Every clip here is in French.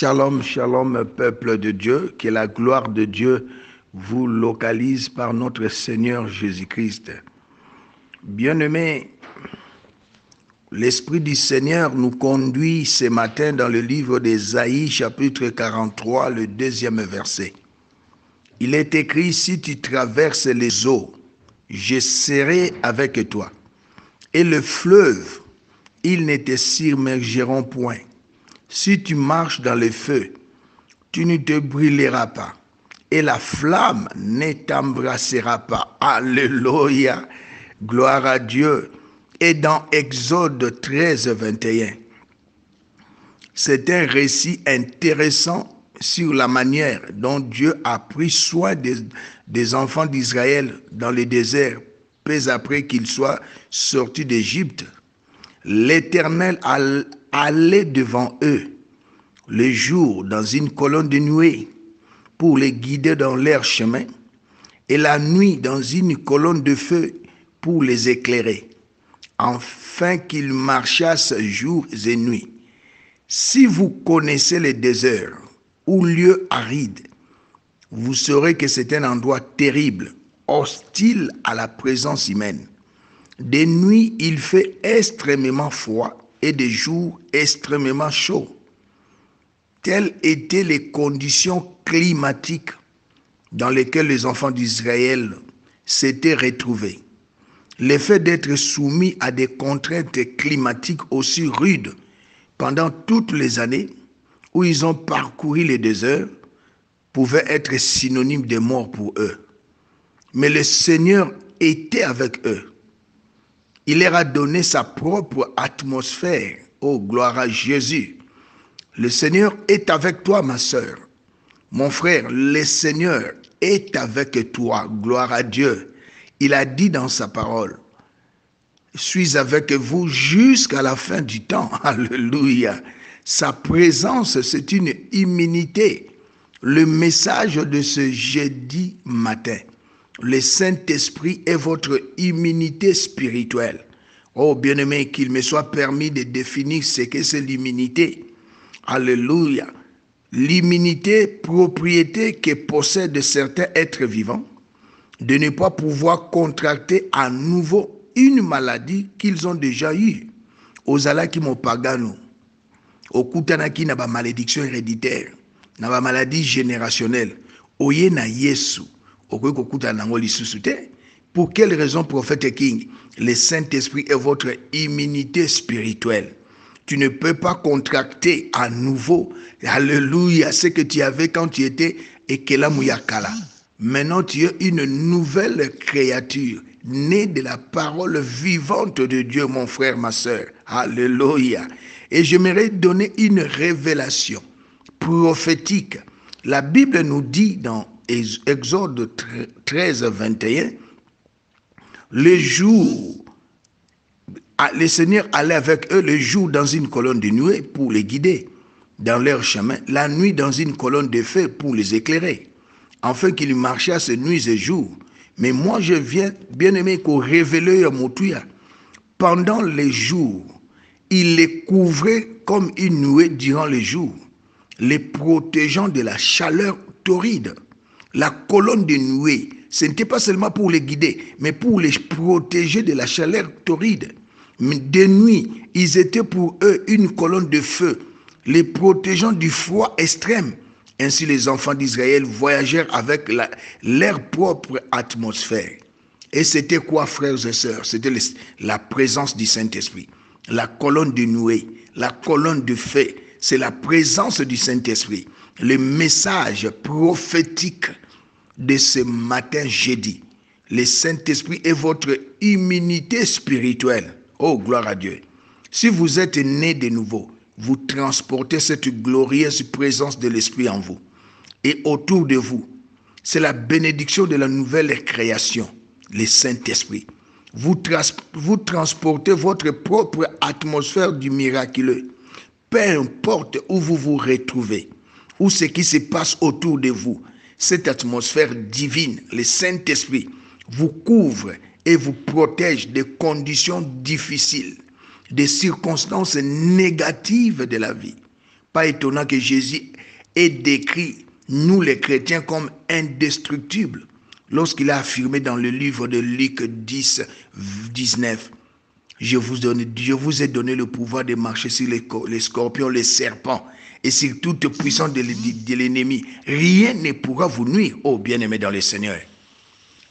Shalom, shalom, peuple de Dieu, que la gloire de Dieu vous localise par notre Seigneur Jésus-Christ. Bien-aimés, l'Esprit du Seigneur nous conduit ce matin dans le livre d'Ésaïe, chapitre 43, le 2e verset. Il est écrit, si tu traverses les eaux, je serai avec toi. Et le fleuve, ils ne te submergeront point. Si tu marches dans le feu, tu ne te brûleras pas. Et la flamme ne t'embrassera pas. Alléluia. Gloire à Dieu. Et dans Exode 13, 21, c'est un récit intéressant sur la manière dont Dieu a pris soin des enfants d'Israël dans le désert, peu après qu'ils soient sortis d'Égypte. L'Éternel allait devant eux le jour dans une colonne de nuée pour les guider dans leur chemin, et la nuit dans une colonne de feu pour les éclairer, afin qu'ils marchassent jour et nuit. Si vous connaissez les déserts ou lieux arides, vous saurez que c'est un endroit terrible, hostile à la présence humaine. De nuit, il fait extrêmement froid et de jour extrêmement chaud. Telles étaient les conditions climatiques dans lesquelles les enfants d'Israël s'étaient retrouvés. Le fait d'être soumis à des contraintes climatiques aussi rudes pendant toutes les années où ils ont parcouru les déserts pouvait être synonyme de mort pour eux. Mais le Seigneur était avec eux. Il leur a donné sa propre atmosphère. Oh, gloire à Jésus. Le Seigneur est avec toi, ma sœur. Mon frère, le Seigneur est avec toi. Gloire à Dieu. Il a dit dans sa parole, « Je suis avec vous jusqu'à la fin du temps. » Alléluia. Sa présence, c'est une immunité. Le message de ce jeudi matin, le Saint-Esprit est votre immunité spirituelle. Oh, bien-aimé, qu'il me soit permis de définir ce que c'est l'immunité. Alléluia. L'immunité, propriété que possèdent certains êtres vivants, de ne pas pouvoir contracter à nouveau une maladie qu'ils ont déjà eue. Ozalaki mopagano, okutanaki na ba malédiction héréditaire, na ba maladie générationnelle, oye na Yesu, okoki kokutana nango lisusu te. Pour quelle raison, prophète King? Le Saint-Esprit est votre immunité spirituelle. Tu ne peux pas contracter à nouveau, alléluia, ce que tu avais quand tu étais Ekela Muyakala. Maintenant, tu es une nouvelle créature, née de la parole vivante de Dieu, mon frère, ma sœur. Alléluia. Et j'aimerais donner une révélation prophétique. La Bible nous dit dans Exode 13, 21, le jour, le Seigneur allait avec eux le jour dans une colonne de nuée pour les guider dans leur chemin, la nuit dans une colonne de feu pour les éclairer, afin qu'ils marchassent nuit et jour. Mais moi je viens, bien-aimé, qu'on révèle à Motouya. Pendant les jours, il les couvrait comme une nuée durant les jours, les protégeant de la chaleur torride. La colonne de nuée, ce n'était pas seulement pour les guider, mais pour les protéger de la chaleur torride. Mais de nuit, ils étaient pour eux une colonne de feu, les protégeant du froid extrême. Ainsi, les enfants d'Israël voyagèrent avec leur propre atmosphère. Et c'était quoi, frères et sœurs? C'était la présence du Saint-Esprit. La colonne de nuée, la colonne de feu, c'est la présence du Saint-Esprit. Le message prophétique de ce matin jeudi. Le Saint-Esprit est votre immunité spirituelle. Oh, gloire à Dieu. Si vous êtes né de nouveau, vous transportez cette glorieuse présence de l'Esprit en vous. Et autour de vous, c'est la bénédiction de la nouvelle création, le Saint-Esprit. Vous transportez votre propre atmosphère du miraculeux. Peu importe où vous vous retrouvez, ou ce qui se passe autour de vous, cette atmosphère divine, le Saint-Esprit, vous couvre et vous protège des conditions difficiles, des circonstances négatives de la vie. Pas étonnant que Jésus ait décrit nous les chrétiens comme indestructibles lorsqu'il a affirmé dans le livre de Luc 10, 19, je vous ai donné le pouvoir de marcher sur les scorpions, les serpents et sur toute puissance de l'ennemi. Rien ne pourra vous nuire, oh bien-aimés dans le Seigneur.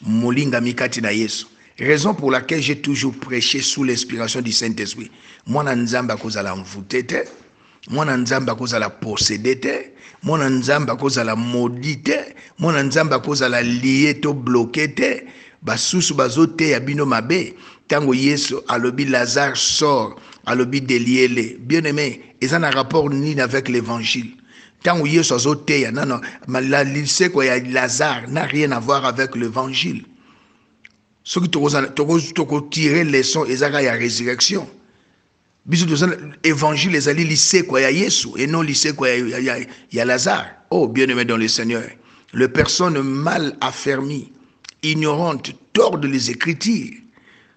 Molinga mikati na Yesu. Raison pour laquelle j'ai toujours prêché sous l'inspiration du Saint-Esprit. Moi, Nzamba kozala mvutete. Moi, Nzamba kozala possédete. Moi, Nzamba kozala maudite. Moi, Nzamba kozala lié to bloqué. Basusu bazote ya bino mabe. Tango Yesu alobi Lazare sort, alobi deliele. Bien-aimé, ils ont un rapport ni avec l'évangile. Tango Yesu azote ya non, la lycée quoi ya Lazare n'a rien à voir avec l'évangile. Ce qui toko tirer leçon ezaka ya résurrection. Biso l'évangile les ali lycée quoi ya Yesu et non lycée quoi ya Lazare. Oh bien-aimé dans le Seigneur, les personnes mal affermies, ignorantes, tordent les Écritures.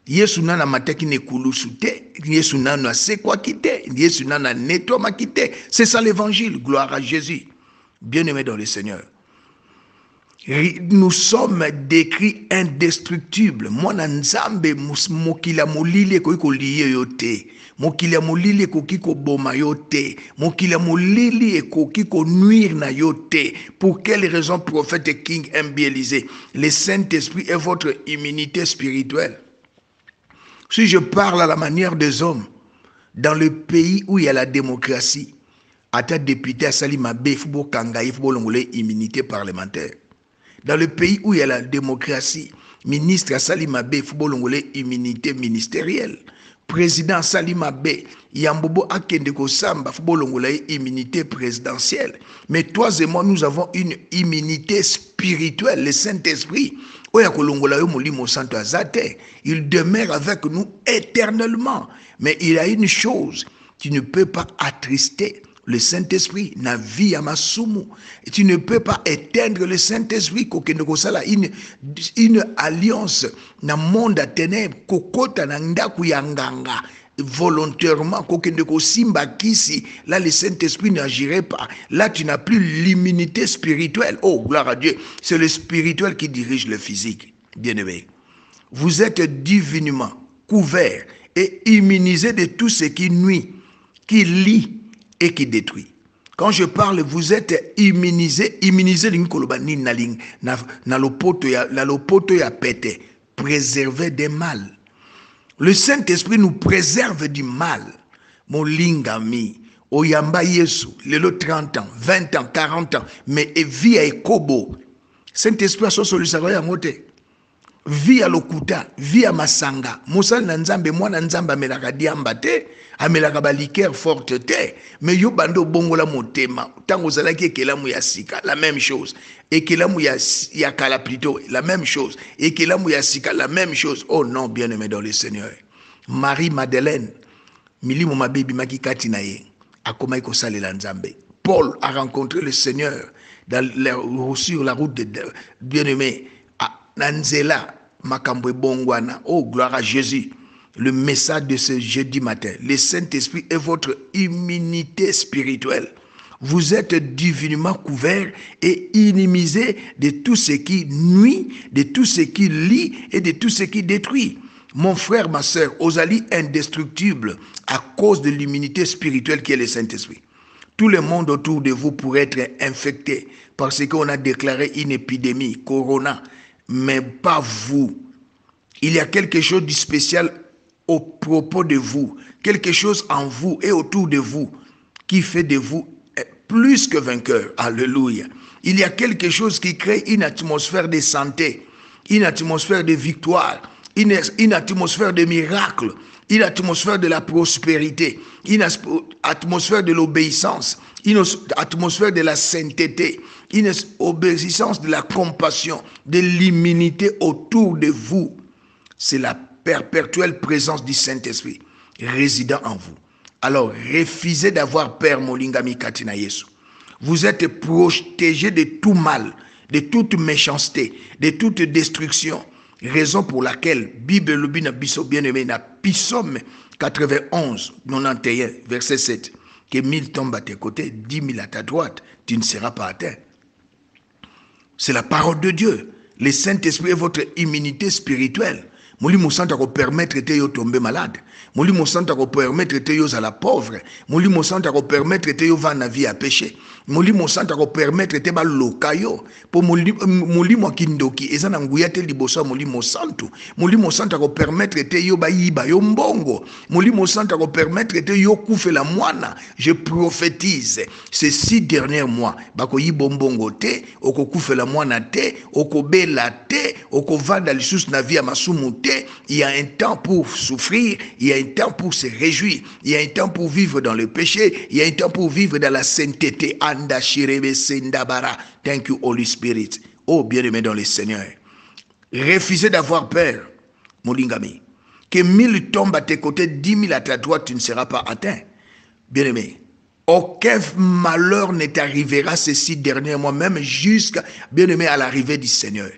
Yesu nana mataki ne kulusu te, Yesu nana c'est quoi quitter, Yesu nana netoma quitter. C'est ça l'évangile, gloire à Jésus. Bien-aimé dans le Seigneur. Nous sommes décrits indestructibles. Mwana nzambe mokila molili ko liye yote. Mokila molili ko kiko boma yote. Mokila molili ko kiko nuire na yote. Pour quelle raison prophète King M. Biélisé? Le Saint-Esprit est votre immunité spirituelle. Si je parle à la manière des hommes, dans le pays où il y a la démocratie, à ta député à Salimabe, il faut kangaï, il faut immunité parlementaire. Dans le pays où il y a la démocratie, ministre à Salimabe, il faut immunité ministérielle. Président Salimabe, Yambobo Akendeko Samba, il faut immunité présidentielle. Mais toi et moi, nous avons une immunité spirituelle, le Saint-Esprit. Il demeure avec nous éternellement. Mais il y a une chose, tu ne peux pas attrister le Saint-Esprit, na vie à masumu. Et tu ne peux pas éteindre le Saint-Esprit, une alliance na monde à ténèbres, kokota na ndaku yanganga. Volontairement, là le Saint-Esprit n'agirait pas. Là tu n'as plus l'immunité spirituelle. Oh, gloire à Dieu. C'est le spirituel qui dirige le physique. Bien-aimé, vous êtes divinement couverts et immunisés de tout ce qui nuit, qui lie et qui détruit. Quand je parle, vous êtes immunisés na lopoto ya pété, préservés des mal. Le Saint-Esprit nous préserve du mal. Mon lingami, oyamba Yesu, lelo 30 ans, 20 ans, 40 ans, mais vie à ekobo. Saint-Esprit a solution ya ngote. Vie à lokuta, vie à masanga. Moussa nanzambe, moi nanzamba melaka diamba te, amelaka baliker forte te, mais yo bando bongola motema. Tango zalaki ekelamu ya sika, la même chose. Ekelamu ya kala plutôt, la même chose. Ekelamu ya sika, la même chose. Oh non, bien-aimé dans le Seigneur. Marie-Madeleine, milimo mabibi makikati na ye, akoma iko salela nzambe. Paul a rencontré le Seigneur sur la route de bien-aimé. Nanzela Makambwe Bongwana. Oh, gloire à Jésus. Le message de ce jeudi matin. Le Saint-Esprit est votre immunité spirituelle. Vous êtes divinement couverts et immunisés de tout ce qui nuit, de tout ce qui lie et de tout ce qui détruit. Mon frère, ma soeur, osali indestructible à cause de l'immunité spirituelle qui est le Saint-Esprit. Tout le monde autour de vous pourrait être infecté parce qu'on a déclaré une épidémie, Corona. Mais pas vous. Il y a quelque chose de spécial au propos de vous, quelque chose en vous et autour de vous qui fait de vous plus que vainqueur. Alléluia. Il y a quelque chose qui crée une atmosphère de santé, une atmosphère de victoire, une atmosphère de miracle, une atmosphère de la prospérité, une atmosphère de l'obéissance, une atmosphère de la sainteté, une obéissance de la compassion, de l'immunité autour de vous. C'est la perpétuelle présence du Saint-Esprit résidant en vous. Alors, refusez d'avoir peur, Molingami Katina Yesu. Vous êtes protégés de tout mal, de toute méchanceté, de toute destruction. Raison pour laquelle, Bible Lubina Bisso bien-aimé, na Psaume 91, 91, verset 7. que 1000 tombent à tes côtés, 10 000 à ta droite, tu ne seras pas atteint. C'est la parole de Dieu. Le Saint-Esprit est votre immunité spirituelle. Molimo Santo va permettre de te tomber malade. Molimo Santo va permettre de te à la pauvre. Molimo Santo va permettre de te vivre la vie à péché. Molimo Santo va permettre de te ba lokayo. Pour molimo kindoki ezana nguyate liboso molimo Santo. Molimo Santo va permettre de te ba yiba yo mbongo. Molimo Santo va permettre de te yo kufe la moana. Je prophétise ces 6 derniers mois. Bako yibo mbongo te, oko kufe la moana te, oko bela te, oko vanda lisusu na vie à masumu te. Il y a un temps pour souffrir, il y a un temps pour se réjouir, il y a un temps pour vivre dans le péché, il y a un temps pour vivre dans la sainteté. Anda shirebe sendabara. Thank you, Holy Spirit. Oh, bien-aimé dans le Seigneur. Refusez d'avoir peur, Molingami. Que 1000 tombent à tes côtés, 10 000 à ta droite, tu ne seras pas atteint. Bien-aimé. Aucun malheur ne t'arrivera ces 6 derniers mois, même jusqu'à, bien-aimé, à l'arrivée du Seigneur.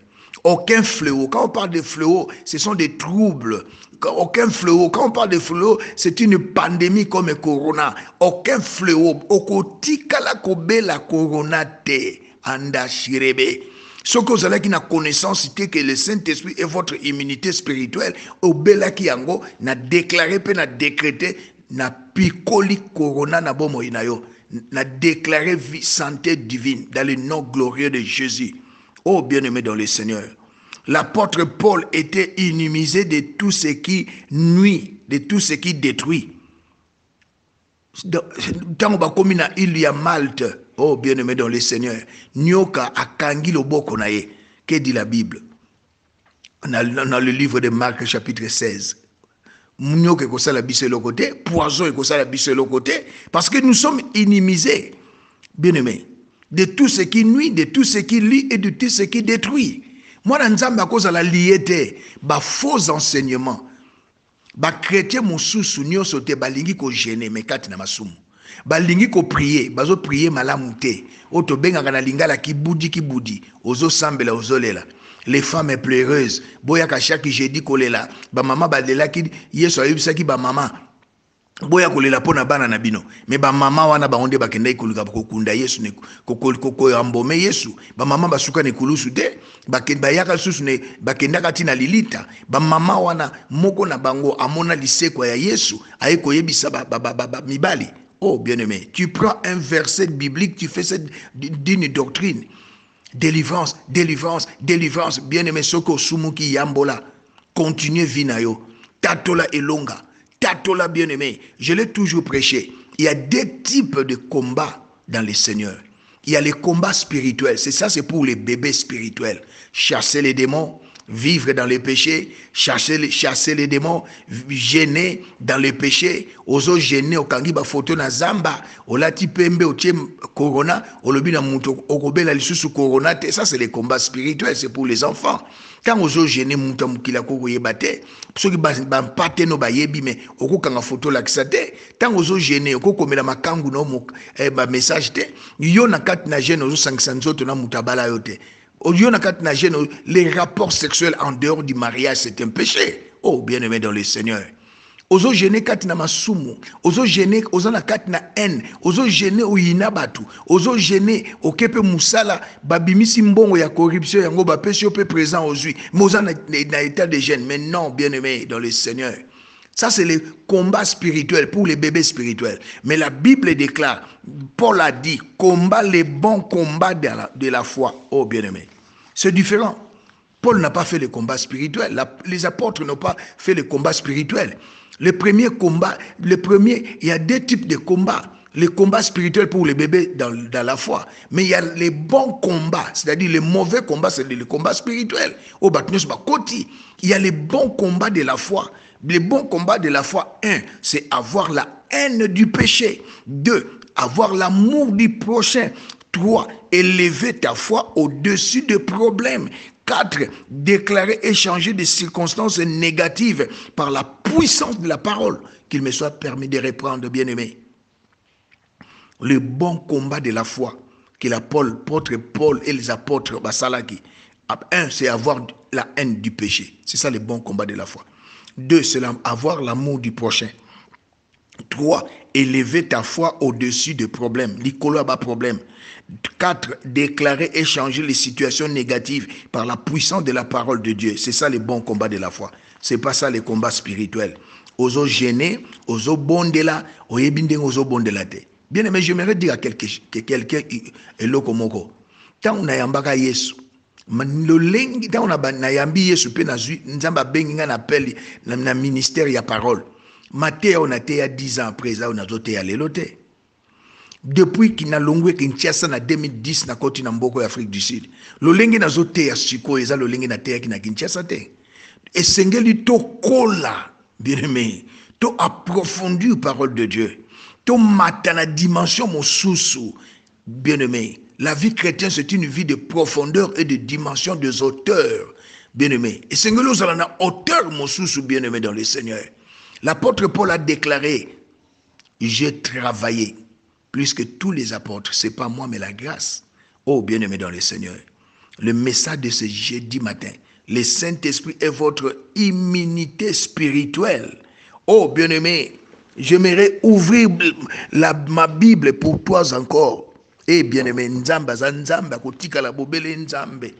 Aucun fléau. Quand on parle de fléau, ce sont des troubles. Aucun fléau. Quand on parle de fléau, c'est une pandémie comme le corona. Aucun fléau. Okotika la kobe la corona te. Anda shirebe. Ce que vous avez qui n'a connaissance, c'est que le Saint-Esprit est votre immunité spirituelle. Obela ki yango n'a déclaré, pe n'a décrété, n'a picoli corona n'a bomo inayo. N'a déclaré vie, santé divine dans le nom glorieux de Jésus. Oh, bien-aimé dans le Seigneur, l'apôtre Paul était immunisé de tout ce qui nuit, de tout ce qui détruit. Tant il y a Malte, oh, bien-aimé dans le Seigneur, Nyoka akangi loboko naye, que dit la Bible? Dans le livre de Marc, chapitre 16. Nyoka kosa la bise le côté, poison kosa la bise le côté, parce que nous sommes immunisés, bien-aimé, de tout ce qui nuit, de tout ce qui lie et de tout ce qui détruit. Moi, dans Nzambe, à cause de la liété, faux enseignements, chrétien mosusu nyoso te balingi ko gêner mais kati na masumu. Balingi ko prier, bazo prier malamu te. Oto benga kana lingala kibudi, ozo sambela ozolela. Les femmes pleureuses, boya ka chaque jeudi kolela, ba mama balela ki yeso ayibisa ki ba mama. Boya kolela pona bana na bino mais ba mama wana ba onde bakenda ikuluka kokunda Yesu ne koko ambome Yesu ba mama basuka ne kulusu te bakenda yaka susu ne bakenda kati na lilita ba mama wana moko na bango amona lisekwa ya Yesu ayeko yebisa mibali. Oh bien-aimé, tu prends un verset biblique, tu fais cette d'une doctrine. Délivrance, délivrance, délivrance. Bien-aimé, soko sumuki yambola. Continuez vinayo. Tatola elonga. Tatola bien-aimé, je l'ai toujours prêché. Il y a 2 types de combats dans le Seigneur. Il y a les combats spirituels. C'est ça, c'est pour les bébés spirituels. Chasser les démons, vivre dans les péchés, chasser les démons, gêner dans les péchés, ozo gêner au kangiba photo na zamba, olati pembe otie corona, olobi na muto okobela lisusu corona, ça c'est les combats spirituels, c'est pour les enfants. Quand ozo gêner muto mukila koko yebate, soki ba pate no ba yebi me okokanga photo la kisate, tant ozo gêner okokomela makangu no ba message te, yo na kati na gêne ozo sangisa nzoto na mutabala yote. Les rapports sexuels en dehors du mariage, c'est un péché. Oh, bien-aimé dans le Seigneur. Ozo gêner katina masumu, ozo gêner ozana katina haine, ozo gêner oyinabatu, ozo gêner okepe musala babimisi mbongo ya corruption yango ba pesi pe présent aujourd'hui. Mais ozana na état de gêne. Mais non, bien-aimé dans le Seigneur. Ça, c'est le combat spirituel pour les bébés spirituels. Mais la Bible déclare, Paul a dit, combat les bons combats de la foi. Oh, bien-aimé. C'est différent. Paul n'a pas fait le combat spirituel. Les apôtres n'ont pas fait le combat spirituel. Le premier combat, il y a 2 types de combats. Le combat spirituel pour les bébés dans la foi. Mais il y a les bons combats, c'est-à-dire les mauvais combats, c'est le combat spirituel. Il y a les bons combats de la foi. Les bons combats de la foi, 1, c'est avoir la haine du péché. 2, avoir l'amour du prochain. 3, élever ta foi au-dessus des problèmes. 4, déclarer et changer des circonstances négatives par la puissance de la parole. Qu'il me soit permis de reprendre, bien-aimé. Le bon combat de la foi que l'apôtre Paul et les apôtres Basalaki. 1, c'est avoir la haine du péché. C'est ça le bon combat de la foi. 2, c'est avoir l'amour du prochain. 3. Élever ta foi au-dessus des problèmes. L'icolo a pas problème. 4. Déclarer et changer les situations négatives par la puissance de la parole de Dieu. C'est ça le bon combat de la foi. C'est pas ça le combat spirituel. Ozo gêner, ozo bondela, oyebinde ozo bondela te. Bien aimé, j'aimerais dire à quelqu'un et lokomoko. Tant on a yambaka Yesu, lolengi tant on a nayambi Yesu pe na zui nzamba bengi nga na appel na ministère ya parole. Maté on a été à 10 ans après ça on a zoté à l'éloté. Depuis qu'il n'a longé Kinshasa na 2010 na koti na mboko ya Afrique du Sud. Lolengi na zoté ya siko eza lolengi na te na Kinshasa te. Et sengeli to kola bien aimé, to approfondir parole de Dieu. To mata na dimension mosusu bien aimé. La vie chrétienne c'est une vie de profondeur et de dimension des auteurs bien aimé. Et sengeli ozala na auteur mosusu bien aimé dans le Seigneur. L'apôtre Paul a déclaré, j'ai travaillé plus que tous les apôtres. Ce n'est pas moi, mais la grâce. Oh, bien-aimé dans le Seigneur. Le message de ce jeudi matin, le Saint-Esprit est votre immunité spirituelle. Oh, bien-aimé, j'aimerais ouvrir ma Bible pour toi encore. Eh, bien-aimé, Nzamba, Zanzamba, Kotika la Bobele Nzambe.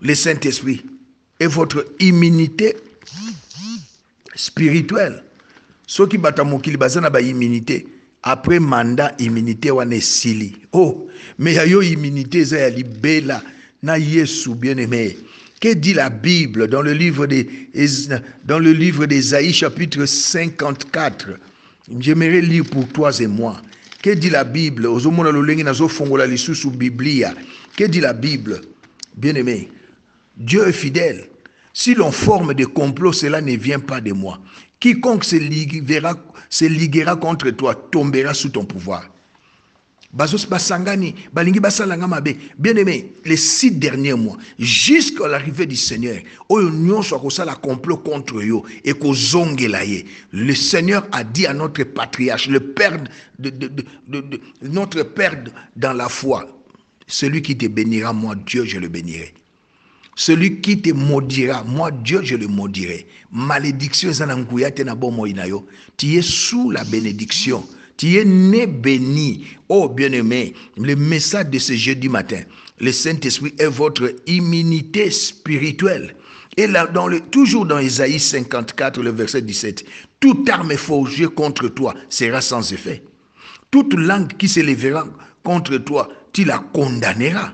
Le Saint-Esprit est votre immunité spirituel. Ceux qui battent mokili bazana ba immunité après mandat immunité wane sili. Oh, mais yo immunité za ya libela na Yesu bien-aimé. Que dit la Bible dans le livre d'Ésaïe chapitre 54? J'aimerais lire pour toi et moi. Que dit la Bible? Ozomona lolengi nazo fongola lisusu Biblia. Que dit la Bible? Bien-aimé, Dieu est fidèle. Si l'on forme des complots, cela ne vient pas de moi. Quiconque se liguera contre toi tombera sous ton pouvoir. Bazos basangani, balingi basalanga mabe. Bien-aimé, les 6 derniers mois, jusqu'à l'arrivée du Seigneur, oyo soit ko sala complot contre yo et ko zongela ye. Le Seigneur a dit à notre patriarche, le père notre père dans la foi, celui qui te bénira, moi Dieu, je le bénirai. Celui qui te maudira, moi Dieu je le maudirai. Malédiction tu es sous la bénédiction. Tu es né béni. Oh bien-aimé, le message de ce jeudi matin, le Saint-Esprit est votre immunité spirituelle. Et là, toujours dans Ésaïe 54, le verset 17, toute arme forgée contre toi sera sans effet. Toute langue qui s'élèvera contre toi, tu la condamneras.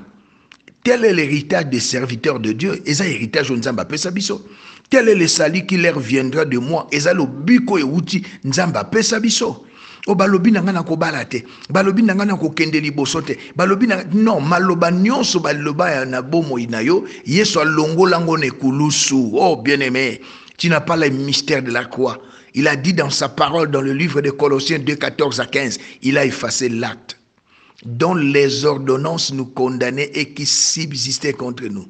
Tel est l'héritage des serviteurs de Dieu. Et ça, héritage de Nzamba Pesa Biso. Tel est le salut qui leur viendra de moi. Et ça, le biko et outi Nzamba Pesa Biso. O balobi nanga na ko balate. Balobi nanga na ko kendeli bosote. Balobi na non maloba nyonso baloba na bomo inayo. Yesu alongo lango ne kulusu. Oh bien-aimé, tu n'as pas le mystère de la croix. Il a dit dans sa parole dans le livre de Colossiens 2, 14 à 15, il a effacé l'acte dont les ordonnances nous condamnaient et qui subsistaient contre nous.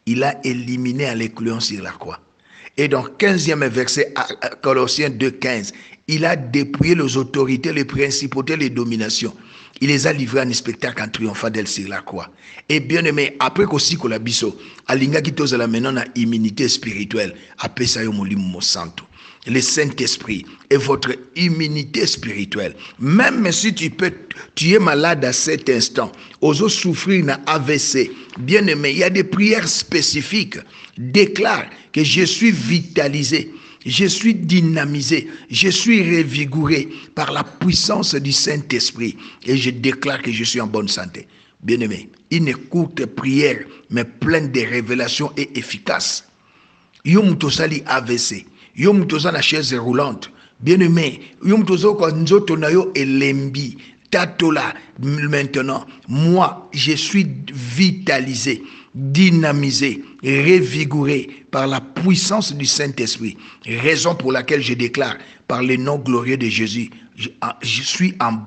Il a éliminé en les clouant sur la croix. Et dans 15e verset, Colossiens 2, 15, il a dépouillé les autorités, les principautés, les dominations. Il les a livrés en spectacle en triomphant sur la croix. Et bien aimé, après qu'aussi qu'on l'a biso, alinga qui tose la maintenant na immunité spirituelle, après ça yo molimo santo. Le Saint-Esprit est votre immunité spirituelle. Même si tu es malade à cet instant, oses souffrir d'un AVC, bien aimé, il y a des prières spécifiques. Déclare que je suis vitalisé, je suis dynamisé, je suis revigoré par la puissance du Saint-Esprit. Et je déclare que je suis en bonne santé. Bien aimé, une courte prière, mais pleine de révélations et efficace. Yom tosali AVC. Yom toza na chaise roulante. Bien-aimé, yom toza ko nzoto na yo elembi. Tatola maintenant, moi je suis vitalisé, dynamisé, revigoré par la puissance du Saint-Esprit. Raison pour laquelle je déclare par le nom glorieux de Jésus, je suis en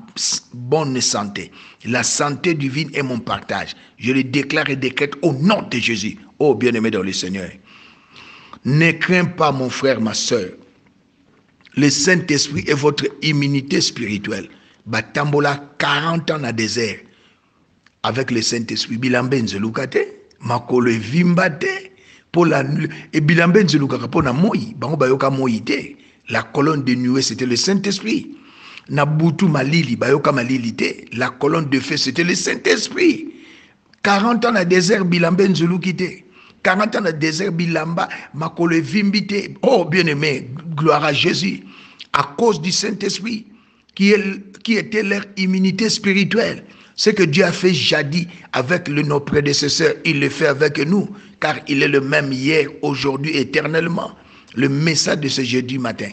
bonne santé. La santé divine est mon partage. Je le déclare et décrète au nom de Jésus. Oh bien-aimé dans le Seigneur. Ne crains pas mon frère, ma soeur. Le Saint-Esprit est votre immunité spirituelle. Batambola 40 ans dans le désert. Avec le Saint-Esprit. Bilambe nzelukate. Makolo vimbate. Et bilambe nzelukaka pona moi. Bango bayoka moi te. La colonne de nuée, c'était le Saint-Esprit. Nabutu malili, bayoka malilité. La colonne de feu, c'était le Saint-Esprit. 40 ans dans le désert, bilambe nzulu quitté. 40 ans dans le désert, bilamba, makole vimbité. Oh, bien-aimé, gloire à Jésus. À cause du Saint-Esprit, qui était leur immunité spirituelle. Ce que Dieu a fait jadis avec nos prédécesseurs, il le fait avec nous, car il est le même hier, aujourd'hui, éternellement. Le message de ce jeudi matin,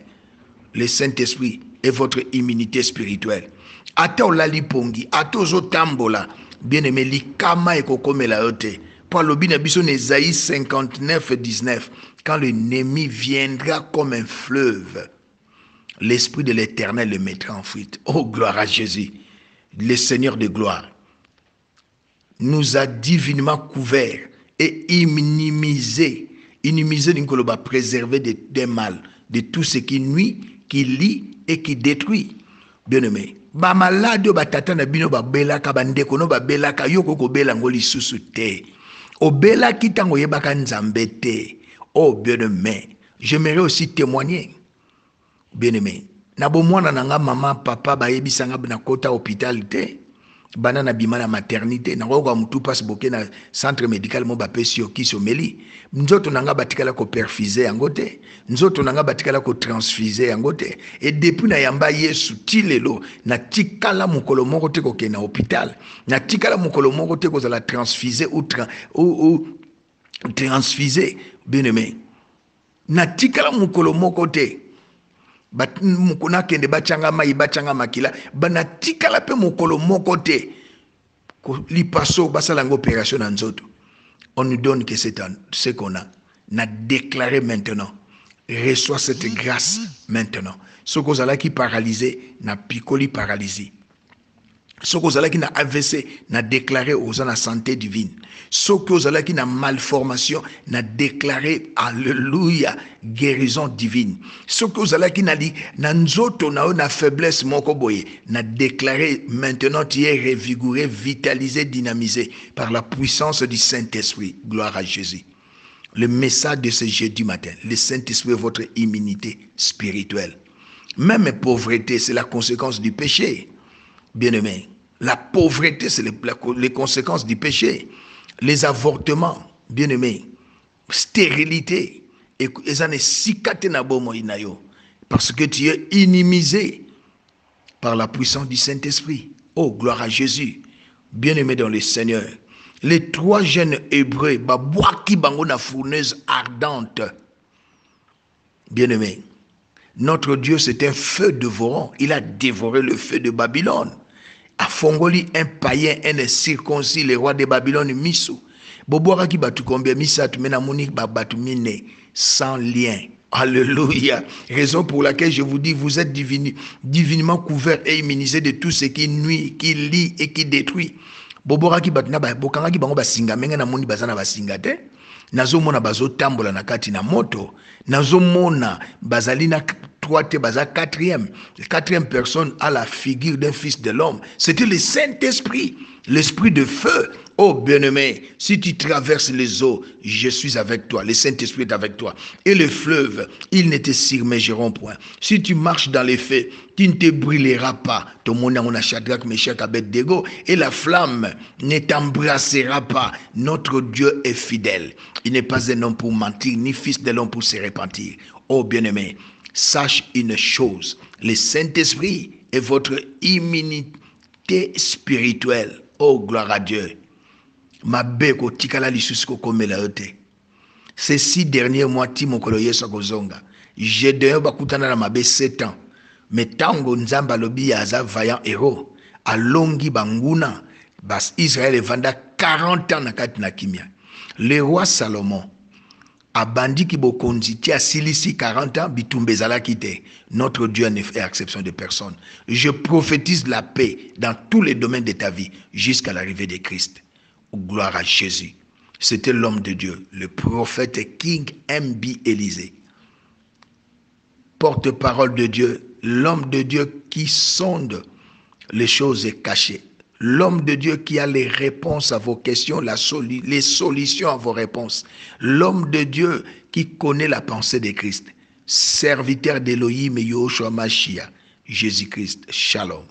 le Saint-Esprit est votre immunité spirituelle. Ata olali pongi, ata ozotambola, bien-aimé, likama ekokomela yote. Pour l'obina bison Esaïe 59, 19, quand l'ennemi viendra comme un fleuve, l'Esprit de l'Éternel le mettra en fuite. Oh, gloire à Jésus. Le Seigneur de gloire nous a divinement couverts et immunisés. Immunisés, nous va préserver des mal, de tout ce qui nuit, qui lie et qui détruit. Bien-aimé. Ba malade ba tata na bino ba belaka ba ndeko no ba belaka yoko ko bela ngoli susu te. O bela kitango yebaka nzambe te. Oh bien-aimé, j'aimerais aussi témoigner. Bien-aimé. Na bo mwana nanga maman papa ba yebisanga na kota hôpital te. Bana na bima na maternité na ko mutu passe boké na centre médical mo ba pesio kiso meli. Nzoto nanga batikala ko perfuser yango te. Nzoto nanga batikala ko transfuser yango te. Et depuis na yamba Yesu tilelo na tikala mukolo moko te ko ke na hôpital. Na tikala mukolo moko te ko za la transfuser ou transfuser bien-aimé. Na tikala mukolo moko te. Mukuna kende bachanga mai bachanga makila bana tikala pe mukolo moko te li passo basala opération na nzoto. On nous donne que c'est ce qu'on a déclaré maintenant. Reçois cette grâce maintenant. Ce que vous allez qui paralysé na picoli paralysé. Ce que vous allez qui na AVC na déclaré aux gens la santé divine. Ce que vous allez qui na malformation na déclaré alléluia guérison divine. Ce que vous allez qui na dit na nzoto na faiblesse moko boye na déclaré maintenant tu es revigoré, vitalisé, dynamisé par la puissance du Saint-Esprit. Gloire à Jésus. Le message de ce jeudi matin, le Saint-Esprit est votre immunité spirituelle. Même pauvreté, c'est la conséquence du péché. Bien-aimé, la pauvreté, c'est les conséquences du péché. Les avortements, bien-aimé, stérilité, parce que tu es inimisé par la puissance du Saint-Esprit. Oh, gloire à Jésus. Bien-aimé dans le Seigneur. Les 3 jeunes hébreux, qui bango na fourneuse ardente. Bien-aimé, notre Dieu, c'est un feu dévorant. Il a dévoré le feu de Babylone. A Fongoli, un païen, un circoncis, le roi de Babylone, Misu. Bobora qui batu combien Misa, tu mena monique batu mine, sans lien. Alléluia. Raison pour laquelle je vous dis, vous êtes divinement couverts et immunisés de tout ce qui nuit, qui lie et qui détruit. Bobora qui batu na bokanga qui bango basinga menga na moni bazana basinga te. Nazo mona bazo tambola na kati na moto. Nazo mona bazali na 3 te baza 4e. La 4e personne a la figure d'un fils de l'homme. C'était le Saint-Esprit, l'esprit de feu. Oh bien-aimé, si tu traverses les eaux, je suis avec toi. Le Saint-Esprit est avec toi. Et le fleuve, ils ne te submergeront point. Si tu marches dans les feux, tu ne te brûleras pas. Ton monde on a Shadrach, Meshach, Abednego. Et la flamme ne t'embrassera pas. Notre Dieu est fidèle. Il n'est pas un homme pour mentir, ni fils de l'homme pour se repentir. Oh bien-aimé, sache une chose. Le Saint-Esprit est votre immunité spirituelle. Oh gloire à Dieu. Ces 6 derniers mois, j'ai d'ailleurs bakutana na mabe 7 ans. Mais tango nzamba lobi yaza vaillant héros. A longi banguna, bas Israël vanda 40 ans na kati na kimia. Le roi Salomon a bandi ki bokonzi ti a silisi 40 ans bitumbezala kite. Notre Dieu ne fait exception de personne. Je prophétise la paix dans tous les domaines de ta vie jusqu'à l'arrivée de Christ. Gloire à Jésus. C'était l'homme de Dieu, le prophète King M.B. Élysée. Porte-parole de Dieu, l'homme de Dieu qui sonde les choses cachées. L'homme de Dieu qui a les réponses à vos questions, les solutions à vos réponses. L'homme de Dieu qui connaît la pensée de Christ. serviteur d'Elohim Yahushua Mashiach, Jésus-Christ. Shalom.